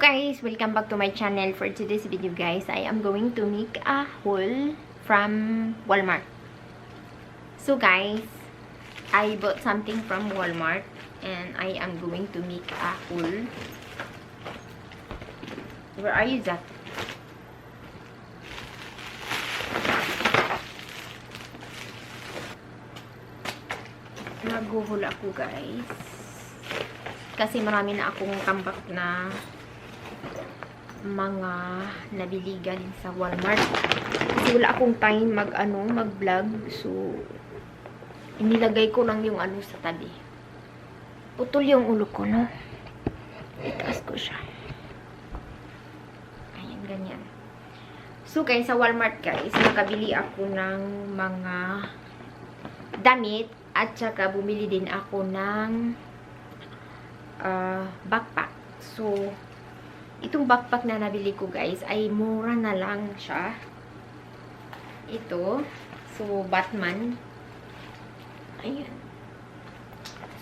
Guys, welcome back to my channel. For today's video guys, I am going to make a haul from Walmart. So guys, I bought something from Walmart and I am going to make a haul. Where are you, Zach? Mag-haul ako guys. Kasi marami na akong tambak na mga nabili galing sa Walmart. Kasi wala akong time mag-vlog. So, inilagay ko lang yung sa tabi. Putol yung ulo ko, no? Itaas ko siya. Ayan, ganyan. So, guys, sa Walmart, guys, nakabili ako ng mga damit at saka bumili din ako ng backpack. So, itong backpack na nabili ko guys ay mura na lang siya. Ito. So, Batman. Ayan.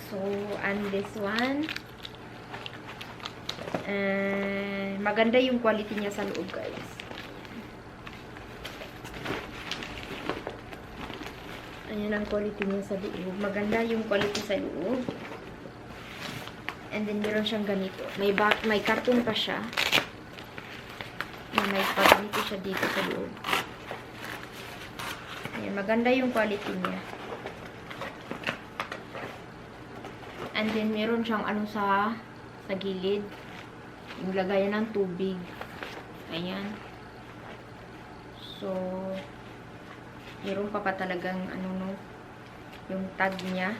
So, and this one. Maganda yung quality niya sa loob guys. Ayan ang quality niya sa loob. Maganda yung quality sa loob. And then, meron siyang ganito. May karton pa siya. May ganito siya dito sa loob. Ayan, maganda yung quality niya. And then, meron siyang sa gilid. Yung lagayan ng tubig. Ayan. So, meron pa talagang yung tag niya.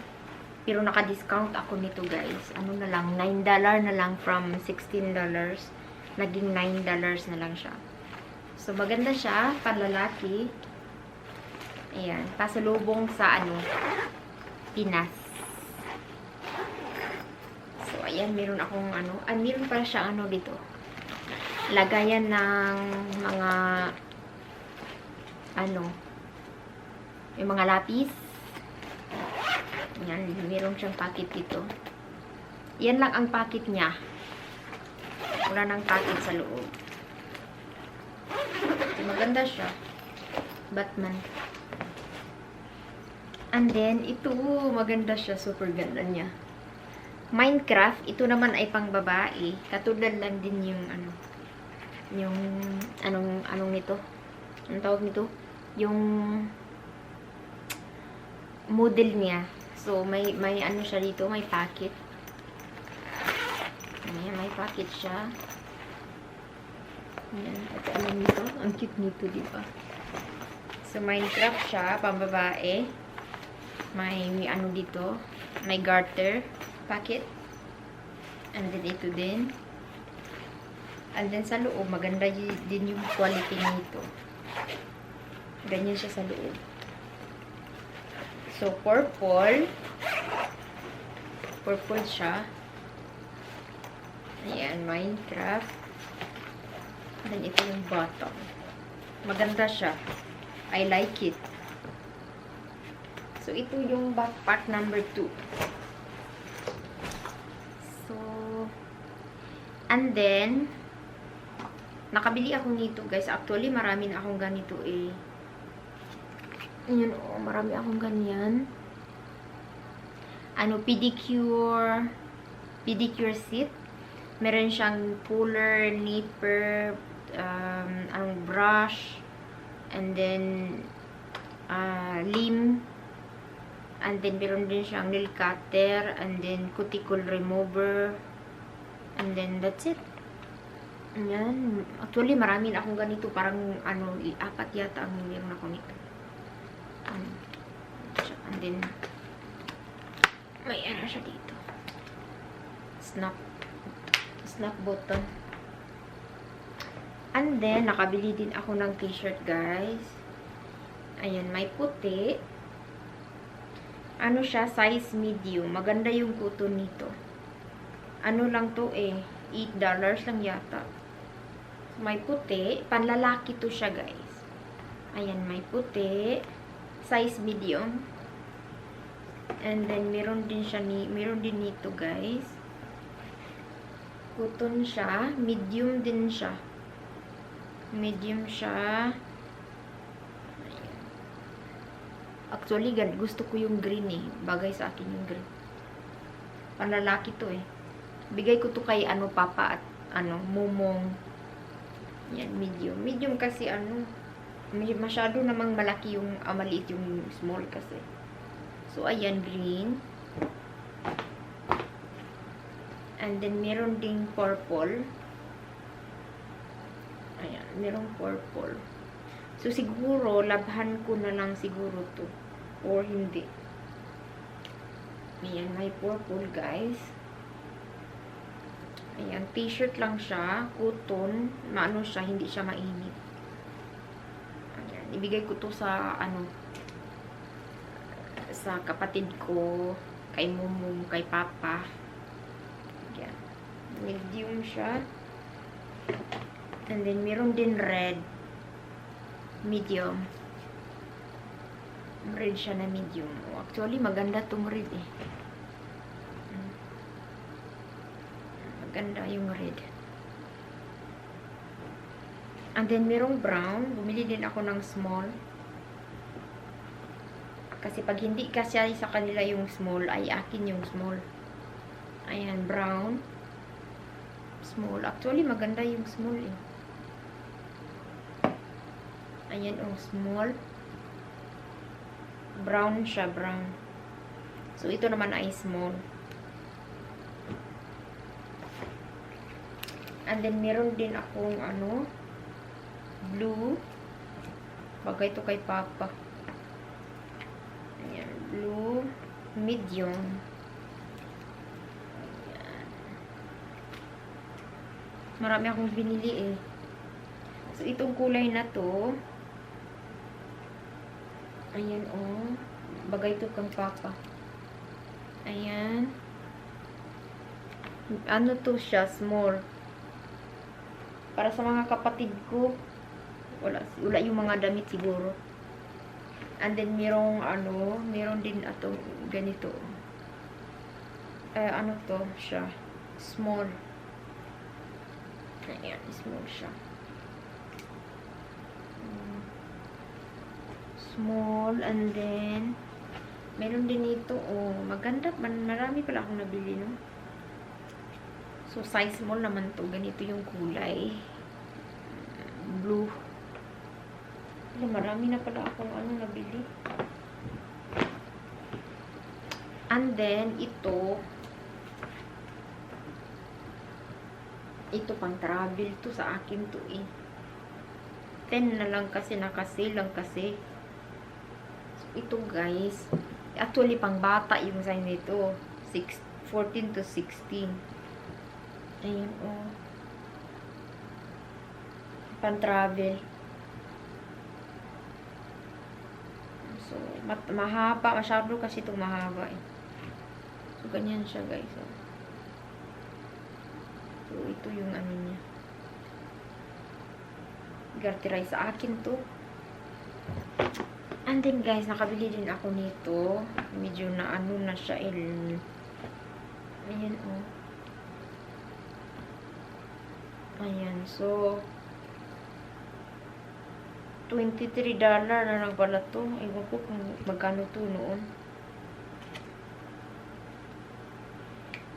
Pero naka-discount ako nito guys. Na lang, $9 na lang from $16. Naging $9 na lang siya. So, maganda siya. Panlalaki. Ayan. Pasalubong sa Pinas. So, ayan. Meron akong meron pala siya dito. Lagayan ng mga yung mga lapis. Yan, meron siyang packet dito. Yan lang ang packet niya. Wala nang packet sa loob. Maganda siya. Batman. And then, ito, maganda siya. Super ganda niya. Minecraft, ito naman ay pang babae. Katulad lang din yung, anong nito? Anong tawag nito? Yung model niya. So, may siya dito, may packet. Ayan, may packet siya. Ayan, at nito, ang cute nito, diba? So, Minecraft siya, pambabae. May dito, may garter packet. And then, ito din. And then, sa loob, maganda din yung quality nito. Ganyan siya sa loob. So, purple. Purple siya. Ayan, Minecraft. Then, ito yung bottom. Maganda siya. I like it. So, ito yung backpack number 2. So, and then, nakabili ako nito, guys. Actually, marami na akong ganito eh. Ayan, marami akong ganyan. Pedicure seat. Meron siyang puller, nipper, brush, and then, limb, and then, meron din siyang nail cutter, and then, cuticle remover, and then, that's it. Ayan. Actually, marami na akong ganito. Parang, 4 yata ang meron ako nito. And then, may siya dito. Snap button. And then, nakabili din ako ng t-shirt, guys. Ayan, may puti. Siya, size medium. Maganda yung cotton nito. Lang to eh. $8 lang yata. May puti. Panlalaki to siya, guys. Ayan, may puti. Size medium. And then, meron din nito, guys. Cotton siya. Medium din siya. Medium siya. Ayan. Actually, gusto ko yung green eh. Bagay sa akin yung green. Panlalaki to eh. Bigay ko to kay papa at momong. Yan, medium. Medium kasi masyado namang malaki yung maliit yung small kasi. So, ayan, green. And then, meron ding purple. Ayan, merong purple. So, siguro, labhan ko na lang siguro to. Or hindi. Ayan, may purple, guys. Ayan, t-shirt lang siya. Cotton. Maano siya, hindi siya mainit. Ayan, ibigay ko to sa, sa kapatid ko, kay Mumum, kay Papa. Ayan. Medium siya. And then, meron din red. Medium. Red siya na medium. Actually, maganda tong red eh. Maganda yung red. And then, merong brown. Bumili din ako ng small. Kasi pag hindi kasi sa kanila yung small, ay akin yung small. Ayan, brown. Small. Actually, maganda yung small eh. Ayan, small. Brown siya, brown. So, ito naman ay small. And then, meron din akong, blue. Bagay ito kay Papa. Ayan, blue. Medium. Ayan. Marami akong binili eh. So, itong kulay na to, ayan, bagay ito kang Papa. Ayan. Ano to siya? Small. Para sa mga kapatid ko, wala yung mga damit siguro. And then, meron din ganito. Ano to siya? Small. Ayan, small siya. Small, and then, meron din ito, maganda, marami pala akong nabili, no? So, size small naman to. Ganito yung kulay. Blue. Marami na pala akong nabili. And then, ito pang travel to sa akin to eh. 10 na lang kasi, naka-sale lang kasi. So, ito guys, actually pang bata yung size nito. 14 to 16. Ayan, pan-travel. So, mahaba. Masyado kasi itong mahaba eh. So, ganyan siya guys. So, ito yung niya. Garteray sa akin to. And then guys, nakabili din ako nito. Medyo na na siya. Ayan Ayan, so $23 na lang pala to. Ewan ko kung magkano to noon.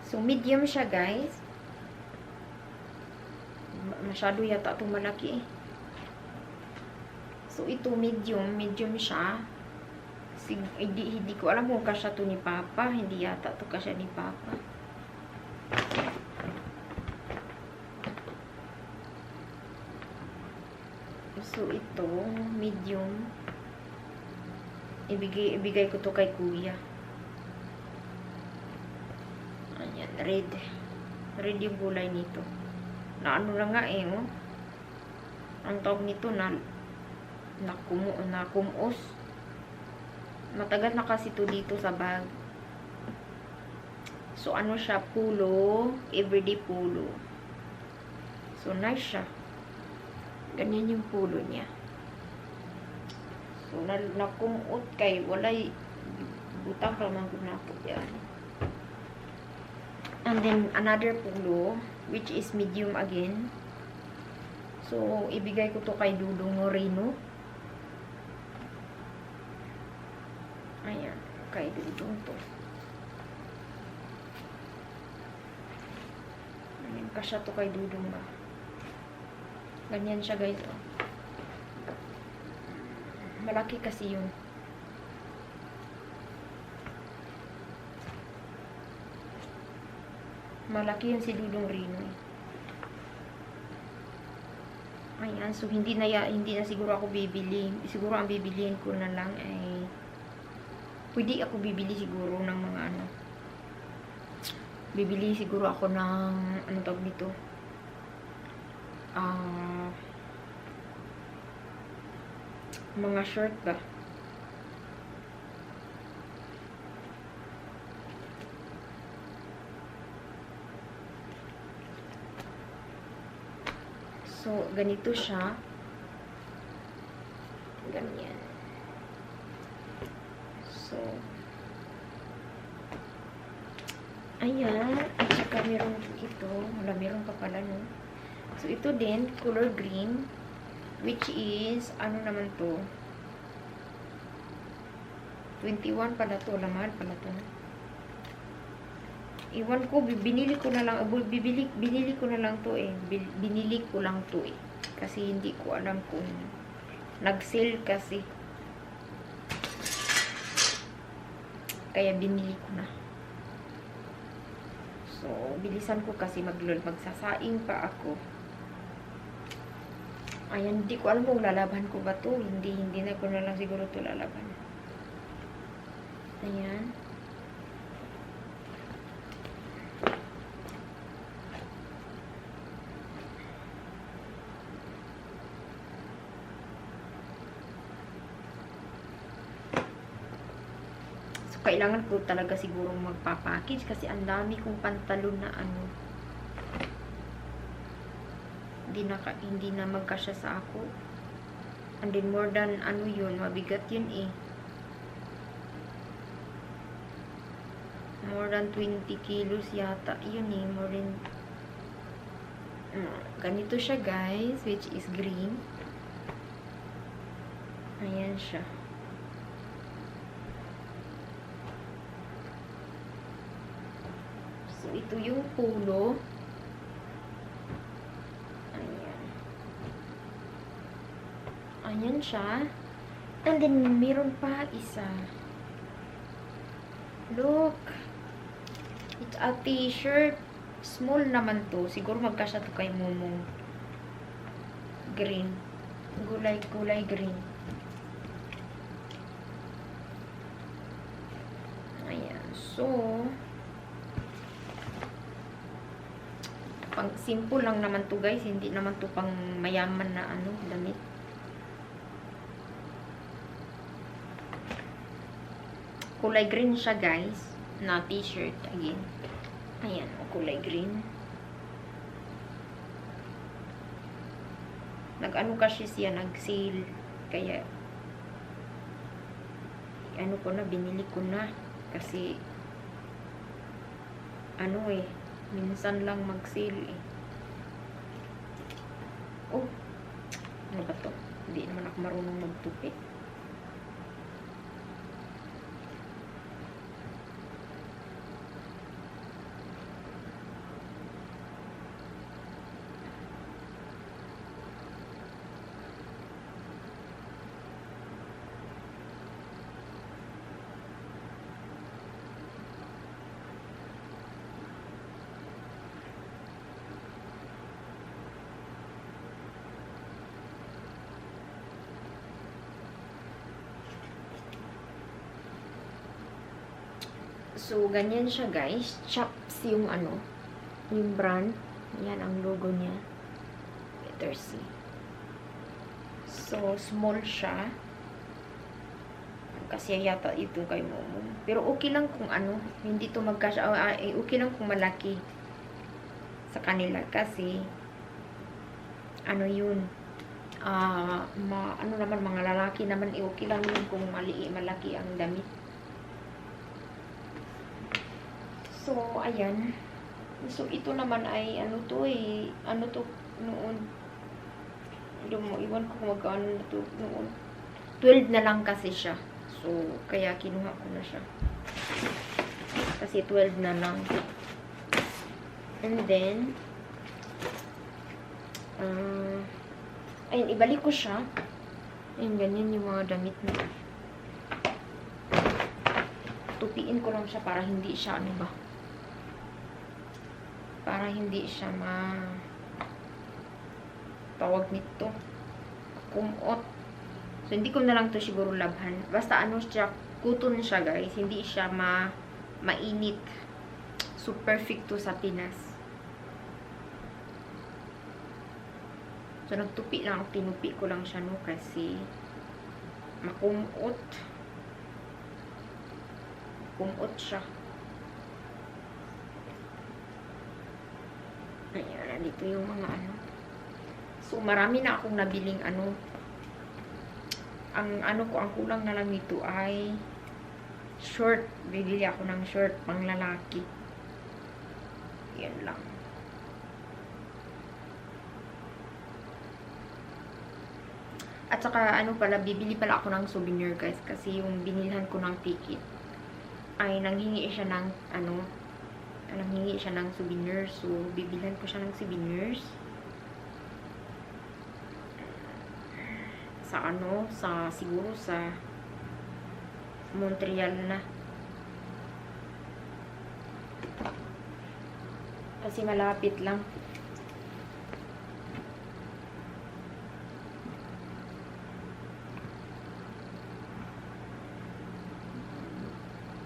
So, medium siya, guys. Masyado yata itong malaki eh. So, ito medium siya. Hindi ko alam kung kasya to ni Papa. Hindi yata to kasya ni Papa. So, ito, medium. Ibigay ko to kay Kuya. Ayan, red. Red yung kulay nito. Na lang nga eh, Ang tawag nito na kumos. Matagal na kasi to dito sa bag. So, siya, pulo. Everyday pulo. So, nice siya. Ganyan yung pulo niya. So, nakumuot kay walay butang raman ko na ako yan. And then, another pulo, which is medium again. So, ibigay ko to kay Dudong Moreno. Ayan, kay Dudong to. Ayan, kasya to kay Dudong ba. Ganyan siya, guys. Oh. Malaki kasi yun. Malaki yun si Dudong Rino. Ayan, so hindi na siguro ako bibili. Siguro ang bibiliin ko na lang ay pwede ako bibili siguro ng mga ano. Bibili siguro ako ng ano tawag nito? Mga short ba? So, ganito siya. Ganyan. So, ayan. At saka meron ito. Wala, meron pa pala, no? So, ito din, color green. Which is, ano naman to? 21 pala to. Laman pala to. Iwan ko, binili ko na lang to eh. Binili ko lang to eh. Kasi hindi ko alam kung nag-sale kasi. Kaya binili ko na. So, bilisan ko kasi magsasaing pa ako. Ayan, hindi ko alam kung lalaban ko ba to. Hindi na ko na lang siguro to lalaban. Ayan. Kailangan ko talaga siguro magpa-package kasi ang dami kong pantalon na ano hindi na magkasya sa ako. And then more than ano yun, mabigat yun eh. More than 20 kilos yata yun eh. More than ganito siya guys, which is green. Ayan siya. So, ito yung pulo. Ayan. Ayan siya. And then, meron pa isa. Look. It's a t-shirt. Small naman to. Siguro magkasya to kay Momong. Green. Kulay green. Ayan. So, pang simple lang naman to guys, hindi naman to pang mayaman na ano, damit. Kulay green siya guys, na t-shirt again. Ayan, kulay green. Nag-ano kasi siya, nag-sale. Kaya ano ko na, binili ko na kasi ano eh, minsan lang mag-sale eh. Oh, ano ba to? Hindi naman ako marunong magtupi. So, ganyan siya guys. Chaps yung ano, yung brand. Yan ang logo niya. Letter C. So, small siya. Kasi yata ito kay Momo. Pero okay lang kung ano, hindi to magkasya. Okay lang kung malaki sa kanila. Kasi, ano yun, ano naman, mga lalaki naman, okay lang yun kung malaki ang damit. So, ayan. So, ito naman ay, ano to eh, ano to, noon. Iwan ko kung magkano na to noon. 12 na lang kasi siya. So, kaya kinuha ko na siya. Kasi 12 na lang. And then, ayun, ibalik ko siya. Ayun, ganyan yung mga damit na. Tupiin ko lang siya para hindi siya, ano ba? Para hindi siya tawag nito. Kumot. So, hindi ko na lang to siguro labhan. Basta ano siya, cotton siya guys. Hindi siya mainit. So, perfect to sa Pinas. So, nagtupi lang. Tinupi ko lang siya, no? Kasi, makumot. Kumot siya. Ayan, dito yung mga ano. So, marami na akong nabiling ano. Ang kulang na lang nito ay short. Bibili ako ng short pang lalaki. Yan lang. At saka, ano pala, bibili pala ako ng souvenir, guys. Kasi yung binilhan ko ng ticket ay nanghingi siya ng, nanghingi siya ng souvenir. So, bibilhan ko siya ng souvenirs. Siguro sa Montreal na. Kasi malapit lang.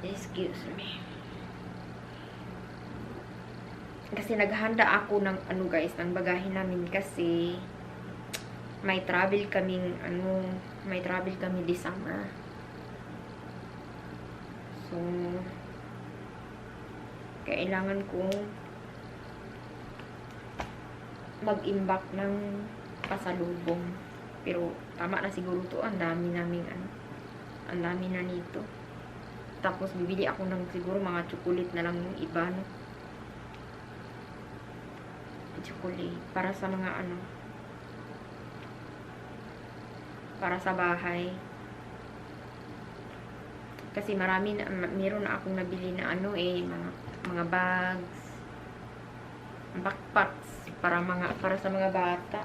Excuse me. Kasi naghanda ako ng guys, ng bagahe namin kasi may travel kaming this summer. So, kailangan kong mag-imbak ng pasalubong. Pero, tama na siguro to. Ang dami na nito. Tapos, bibili ako ng siguro mga chocolate na lang yung iba, no? Chocolate. Para sa mga para sa bahay. Kasi meron na akong nabili na mga bags, backpacks para sa mga bata.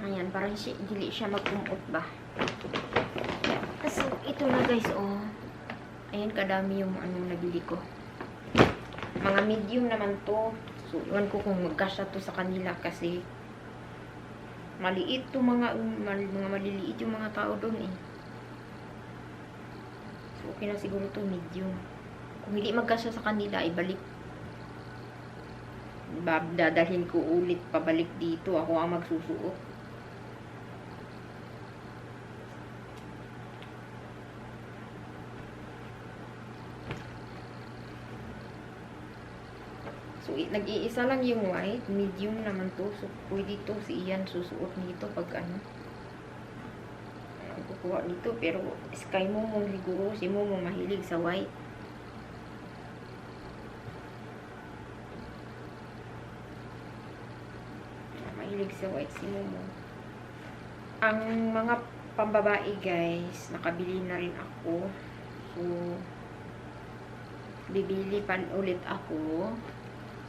Ayan, parang dili siya mag-umot ba. So, ito na guys, oh. Ayan, kadami yung nabili ko. Mga medium naman to. So, iwan ko kung magkasya to sa kanila kasi maliit to mga maliliit yung mga tao doon eh. So, okay na siguro to medium. Kung hindi magkasya sa kanila, ibalik. Dadalhin ko ulit pabalik dito. Ako ang magsusuot. So, nag-iisa lang yung white. Medium naman to. So, pwede to. Si Ian susuot nito pag kukuha nito. Pero, Sky Momo siguro. Si Momo mahilig sa white. Mahilig sa white si Momo. Ang mga pambabae guys, nakabili na rin ako. So, bibili pa ulit ako.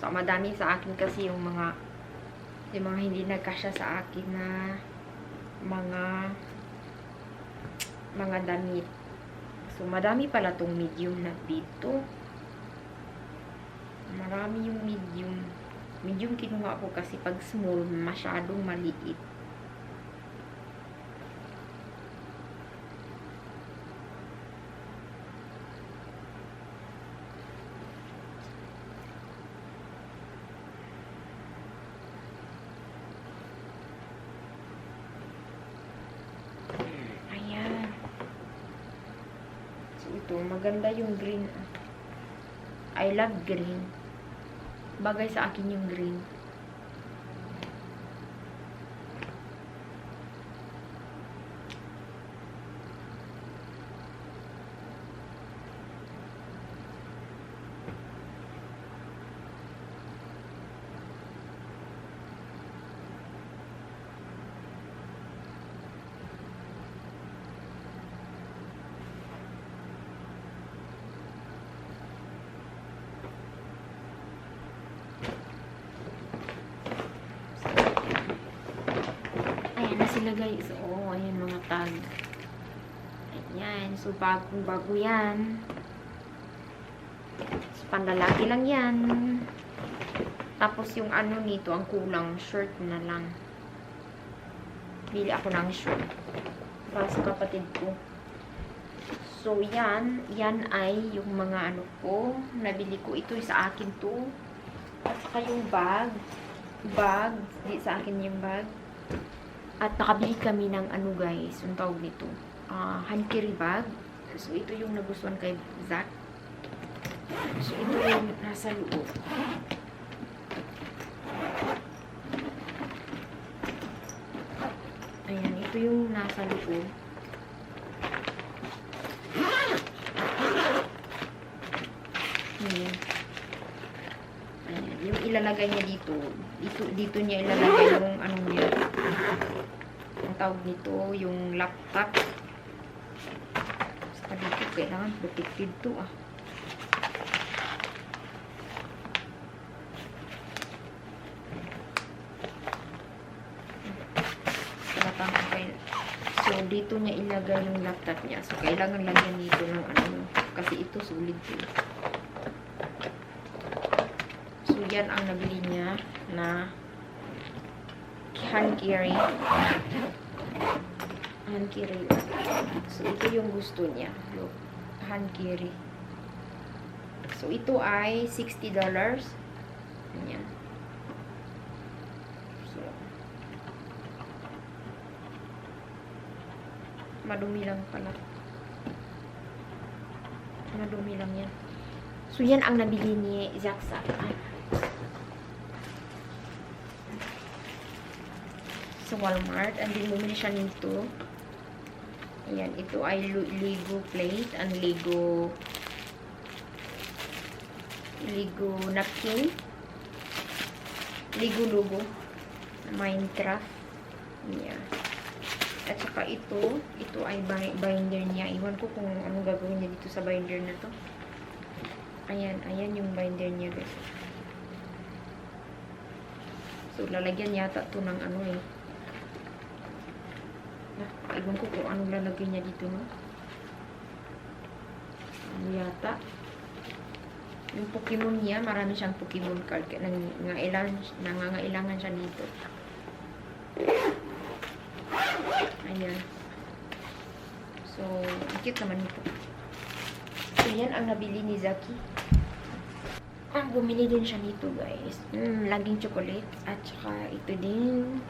So, madami sa akin kasi yung mga hindi nagkasya sa akin na mga damit. So, madami pala tong medium na dito. Marami yung medium. Medium kinuha ko kasi pag small, masyadong maliit. maganda yung green. I love green. Bagay sa akin yung green. Ayan na sila guys. Oo, ayan mga tag. Ayan. So, bago yan. So, panlalaki lang yan. Tapos, yung ano nito, ang kulang, shirt na lang. Bili ako ng shirt. Para sa kapatid ko. So, yan. Yan ay yung mga ano ko. Nabili ko. Ito sa akin to. At saka yung bag. Di sa akin yung bag. At nakabili kami ng ano guys, yung tawag nito, hand carry bag. So, ito yung nagustuhan kay Zach. So, ito yung nasa loob. Ayan, ito yung nasa loob. Ayan. Ayan, yung ilalagay niya dito. Dito niya ilalagay yung ano niya. Ang tawag nito, yung laptop. Saka dito, kailangan protected to So, dito niya ilagay yung laptop niya. So, kailangan lagyan dito ng ano. Kasi ito, sulit to. So, yan ang nabili niya na hand carry. Hand carry. So, ito yung gusto niya. Look, hand carry. So, ito ay $60. Ayan. So, madumi lang pala. Madumi lang yan. So, yan ang nabili ni Zach sa Walmart. And then, bumili siya nito. Ayan, ito ay Lego plate and Lego napkin. Lego logo. Minecraft. Ayan. At saka ito ay binder niya. Iwan ko kung anong gagawin niya dito sa binder na to. Ayan yung binder niya guys. So, lalagyan yata to ng ano eh. Iwan ko kung anong lalagay niya dito, no? Ano yata? Yung Pokemon niya, marami siyang Pokemon card. Nangangailangan siya dito. Ayan. So, cute naman ito. So, yan ang nabili ni Zaki. Bumili din siya nito, guys. Laging chocolate. At saka ito din.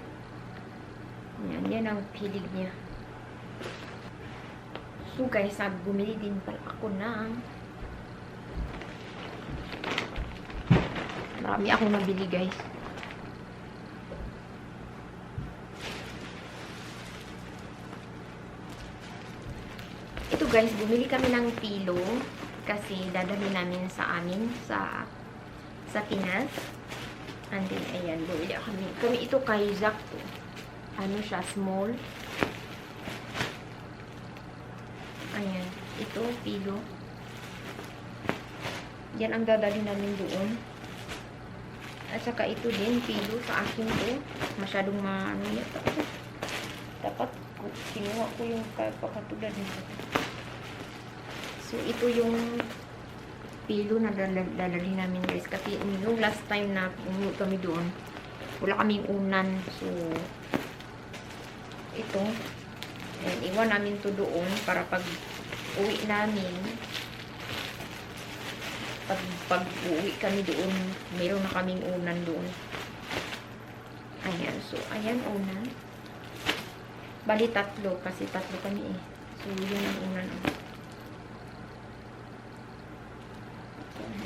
Yan ang pilig niya. So guys, bumili din pala ako ng marami akong nabili guys. Ito guys, bumili kami ng pilo kasi dadali namin sa amin sa Pinas. And then, ayan, bumili kami ito kay Zach to. Ano siya, small. Ayan. Ito, pilo. Yan ang dadali namin doon. At saka ito din, pilo sa akin to. Masyadong ano yata. Dapat, kinuha ko yung kakatulad nito. So, ito yung pilo na dadali namin guys. Kasi yung last time na umuwi kami doon, wala kaming unan. So, ito, ayan, iwan namin to doon para pag uwi namin, pag uwi kami doon, meron na kaming unan doon. Ayan, so, ayan, unan. Bali, tatlo, kasi tatlo kami eh. So, yun ang unan.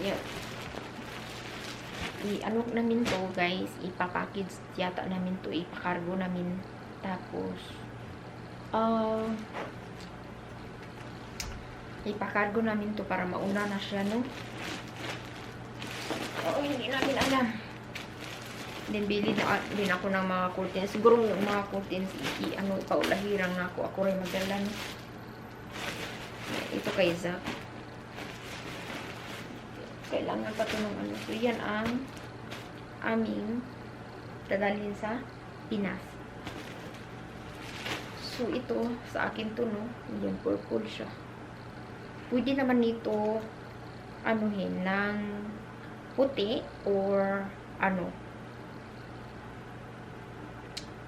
Yan. I-ano namin to, guys. Ipapackage yata namin to. Ipakargo namin. Tapos, ipakargo namin to para mauna na siya, no? Oo, hindi namin alam. Then, bili na din ako ng mga curtains. Siguro yung mga curtains, ipaulahirang na ako. Ako rin magdala, no? Ito kay Zach. Kailangan pa ito ng ano. So, yan ang aming dadalhin sa Pinas. So, ito, sa akin to, no? Yung purple siya. Pwede naman nito anuhin ng puti or ano.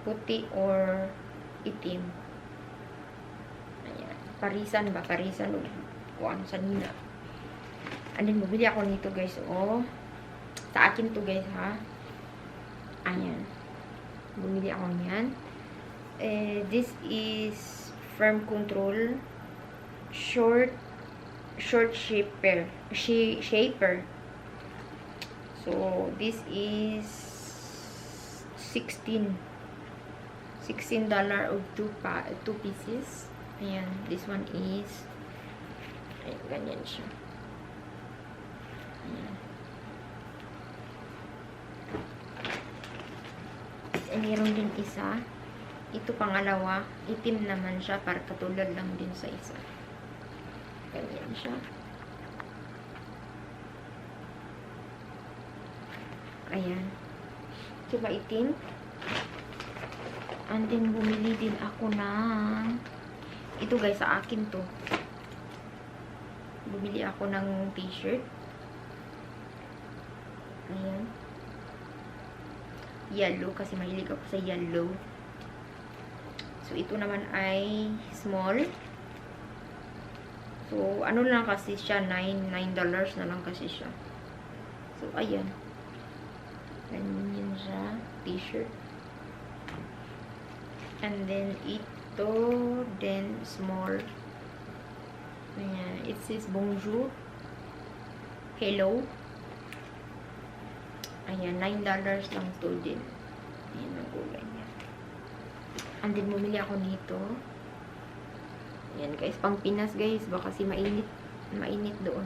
Puti or itim. Ayan. Parisan ba? Parisan o kuan sa nila. And then, bumili ako nito, guys. Oh. Sa akin to, guys, ha? Ayan. Bumili ako niyan. This is Firm Control Short Shaper. So, this is $16 of 2 pieces. Ayan. This one is ayan, ganyan siya. Meron din isa. Ito pangalawa. Itim naman siya. Para katulad lang din sa isa. Ganyan siya. Ayan. Diba itim? And then, bumili din ako ng ito, guys, sa akin to. Bumili ako ng t-shirt. Ayan. Yellow, kasi mahilig ako sa yellow. So, ito naman ay small. So, ano lang kasi siya, $9 na lang kasi siya. So, ayan. Ganyan siya, t-shirt. And then, ito, then, small. Ayan. It says, bonjour. Hello. Ayan, $9 lang to din. Ayan ang kulay niya. And then, bumili ako nito. Ayan, guys. Pang Pinas, guys. Baka kasi mainit. Mainit doon.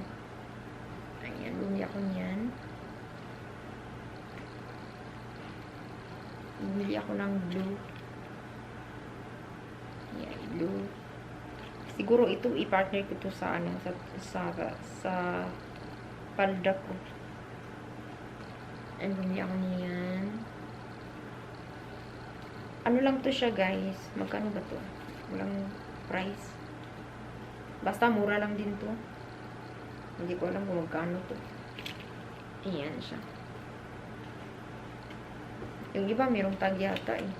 Ayan, bumili ako niyan. Bumili ako ng blue. Ayan, blue. Siguro ito, i-partner ko to sa, ano, sa palda ko. And bumili ako niyan. Ano lang to siya, guys? Magkano ba to? Walang price. Basta mura lang din to. Hindi ko alam kung magkano to. Ayan siya. Yung iba, mayroong tag yata eh.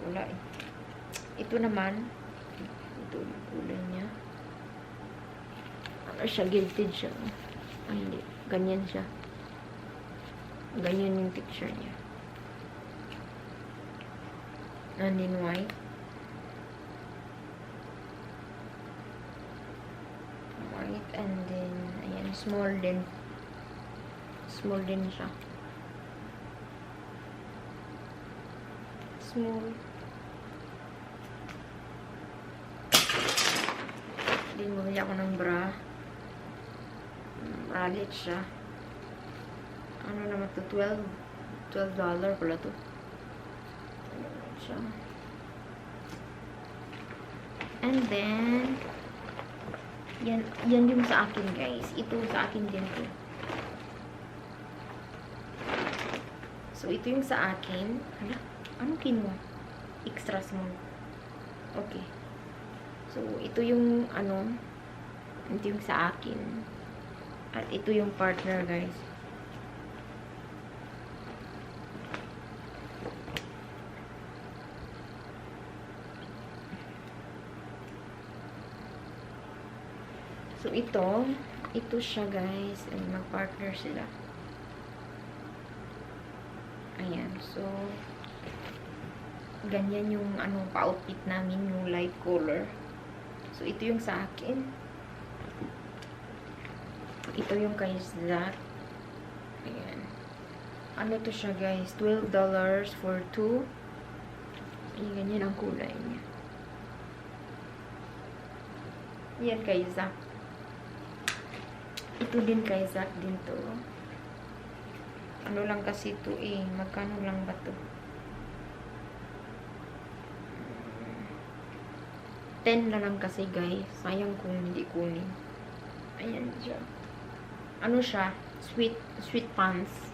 Wala eh. Ito naman. Ito yung kulay niya. Ano siya? Gilded siya. Ay, hindi. Ganyan siya. Ganyan yung picture niya. And in white. White and then, ayan, small din. Small din siya. Small. Then, bumili ako ng bra. Bralette siya. Ano naman to? $12 pala to. Ayan siya. And then, yan yung sa akin, guys. Ito sa akin din to. So, ito yung sa akin. Hala, anong kinuha? Extra small. Okay. So, ito yung, ano, ito yung sa akin. At ito yung partner, guys. So, ito siya, guys. Ay, mag-partner sila. Ayan. So, ganyan yung, ano, pa-outfit namin, yung light color. So, ito yung sa akin. Ito yung kay Zac. Ayan. Ano to siya guys? $12 for 2. Ayan, ganyan ang kulay niya. Yan kay Zac. Ito din kay Zac din to. Ano lang kasi to eh. Magkano lang ba to? 10 na lang kasi guys. Sayang kung hindi kunin. Ayan siya. Ano siya? Sweet pants.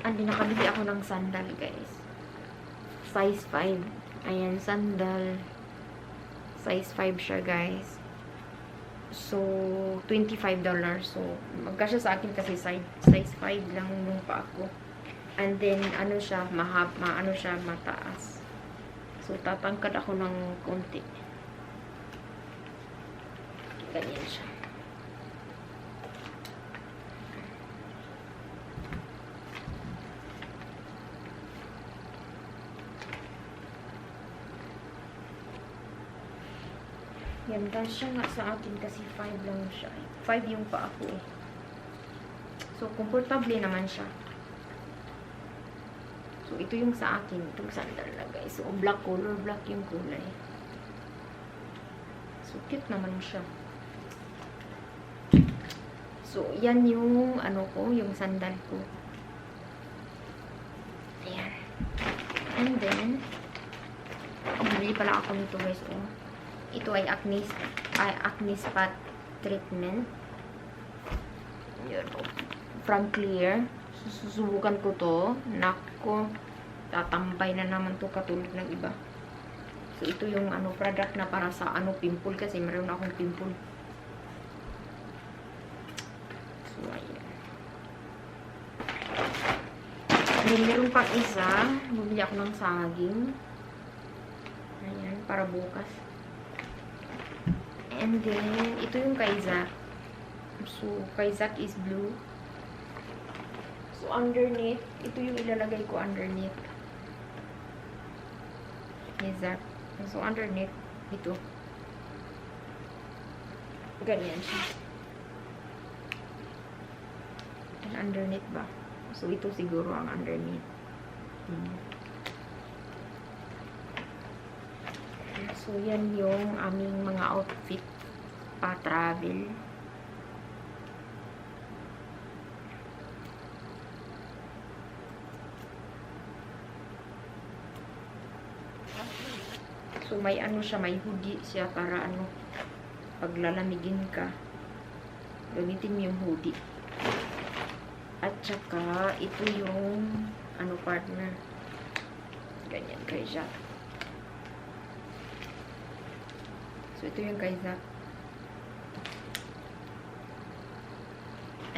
Andi, nakabili ako ng sandal guys. Size 5. Ayan, sandal. Size 5 siya guys. So, $25. So, magkasya sa akin kasi size 5 lang nung pa ako. And then, ano siya, ano siya, mataas. So, tatangkad ako ng konti. Ganyan siya. Yan, kasya nga sa akin kasi 5 lang siya. 5 yung pa ako eh. So, comfortable naman siya. So, ito yung sa akin. Itong sandal na guys. So, black color. Black yung kulay. So, cute naman siya. So, yan yung ano ko. Yung sandal ko. Ayan. And then, bumili pala ako nito guys. Oh. Ito ay acne spot treatment. Yun. From Clear. Susubukan ko to. Nako. Tatampay na naman to katulad ng iba. So, ito yung ano product na para sa ano pimple kasi meron akong pimple. So, ayan. And meron pang isa. Bumili ako ng saging. Ayan. Para bukas. And then, ito yung kay Zac. So, kay Zac is blue. So, underneath, ito yung ilalagay ko underneath. Kay Zac. So, underneath, ito. Ganyan siya. And underneath ba? So, ito siguro ang underneath. So, yan yung aming mga outfit pa-travel. So, may ano siya, may hoodie siya para ano, paglalamigin ka, gamitin mo yung hoodie. At saka, ito yung, ano, partner. Ganyan, kay Zac. So, ito yung kay Zac.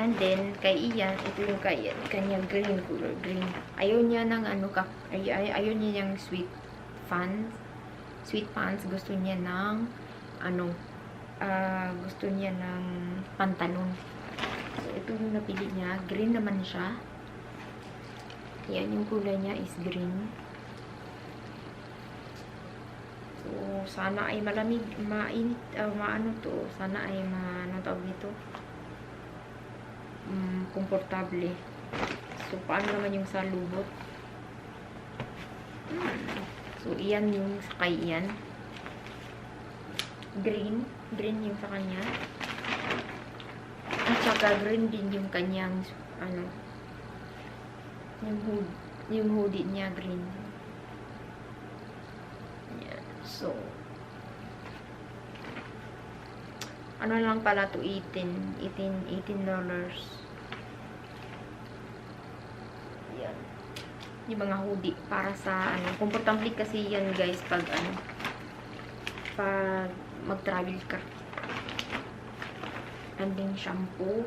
And then, kay Ian, ito yung kanyang green color, green. Ayaw niya ng ano, ayaw niya yung sweet pants. Gusto niya ng, ano, gusto niya ng pantalon. So, ito yung napili niya. Green naman siya. Yan, yung kulay niya is green. So, sana ay malamig, mainit, maano to. Sana ay anong tawag dito? Komportable. So, paano naman yung sa lubot? So, iyan yung kay Ian. Green yung sa kanya. At saka green din yung kanyang, ano, yung hoodie niya, green. Yan. So, ano lang pala to, $18. Yan. Yung mga hoodie para sa ano, comfortable kasi yan guys pag ano, pag mag-travel ka. And then shampoo.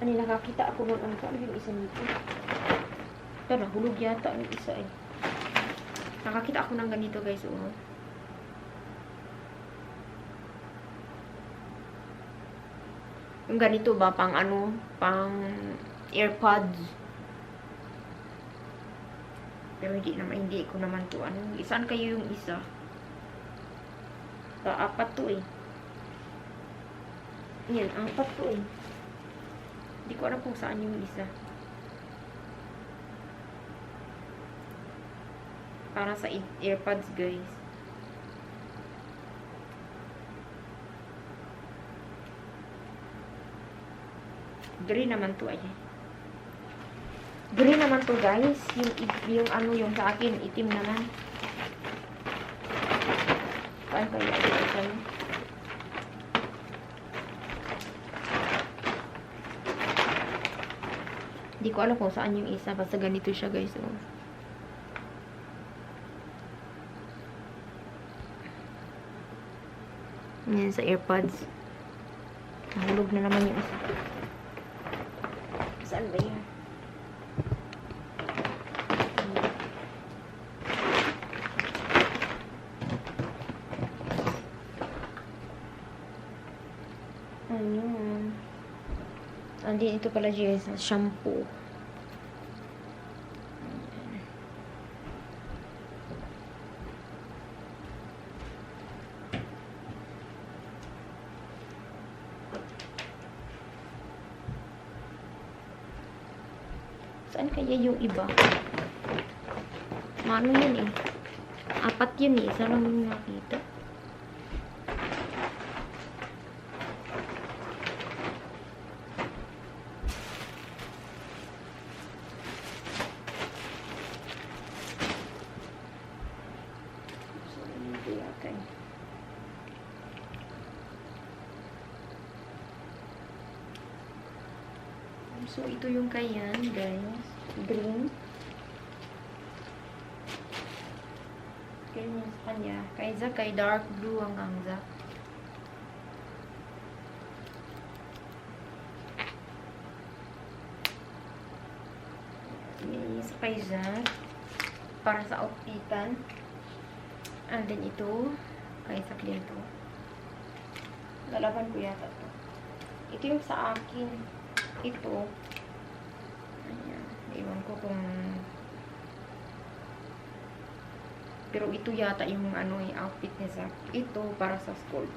Ano, nakakita ako nun, ano yung isa nito? Pero hulog yata yung isa eh. Nakakita ako ng ganito guys, oh. Yung ganito ba, pang ano, pang AirPods. Pero hindi ko naman to, ano, saan kayo yung isa? Apat to eh. Yan, apat to eh. Hindi ko alam kung saan yung isa. Para sa AirPods, guys. Green naman to, ay. Green naman to, guys. Yung ano, yung sa akin, itim naman. Saan kaya ito sa'yo? Hindi ko alam kung saan yung isa. Basta ganito siya, guys. Oh. Yan sa AirPods. Nahulog na naman yung isa. Saan ba yan? Ayun. Andin ito pala siya sa shampoo. Saan kaya yung iba? Ano yun eh? Apat yun eh. Isa lang yung nakita. So, hindi yata eh. So, ito yung kayan, guys. Green. Ganyan sa kanya. Kay Zack, kay dark blue hanggang Zack. Sa kay Zack. Para sa outfitan. And then ito. Kay Zack din to. Lalaban ko yata to. Ito yung sa akin. Ito. Ayan. Iwan ko kung... Pero ito yata yung ano yung outfit ni Zack. Ito para sa school.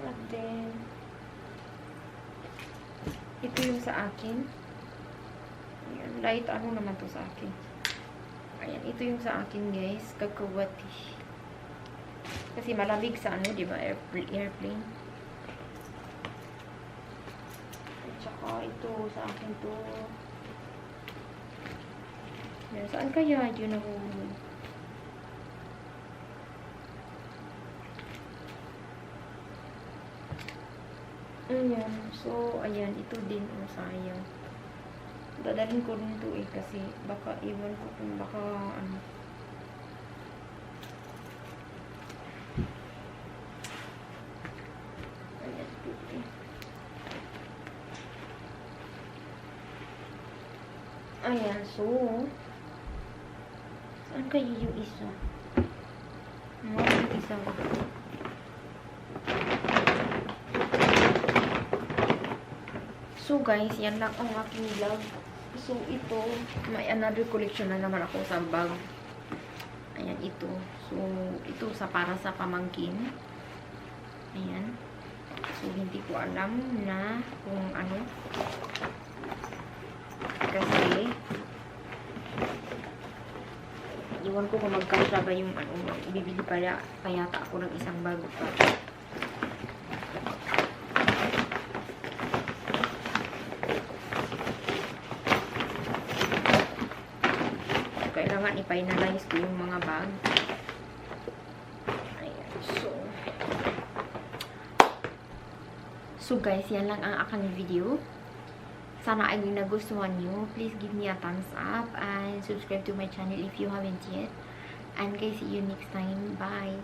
And then... Ito yung sa akin. Ayan. Light ano naman to sa akin. Ayan. Ito yung sa akin, guys. Kakawati. Kasi malamig sa ano, di ba? Airplane. At saka ito, sa akin to. Yan, saan kaya yun ako? Ayan. So, ayan. Ito din. Oh, sayang. Dadalhin ko rin ito eh. Kasi baka iwan ko kung baka ano. Ayan, so saan kayo yung isa? Yung isa ko. So guys, yan lang ang aking vlog. So ito, may another collection na naman ako sa bag. Ayan, ito. So, ito sa para sa pamangkin. Ayan. So, hindi ko alam na kung ano. Kasi iwan ko kung magkasya ba yung ano, bibili pa yata ako ng isang bago pa. Kailangan i-finalize ko yung mga bag. Ayan, so guys, yan lang ang aking video. Sana ay nagustuhan nyo. Please give me a thumbs up and subscribe to my channel if you haven't yet. And guys, see you next time. Bye!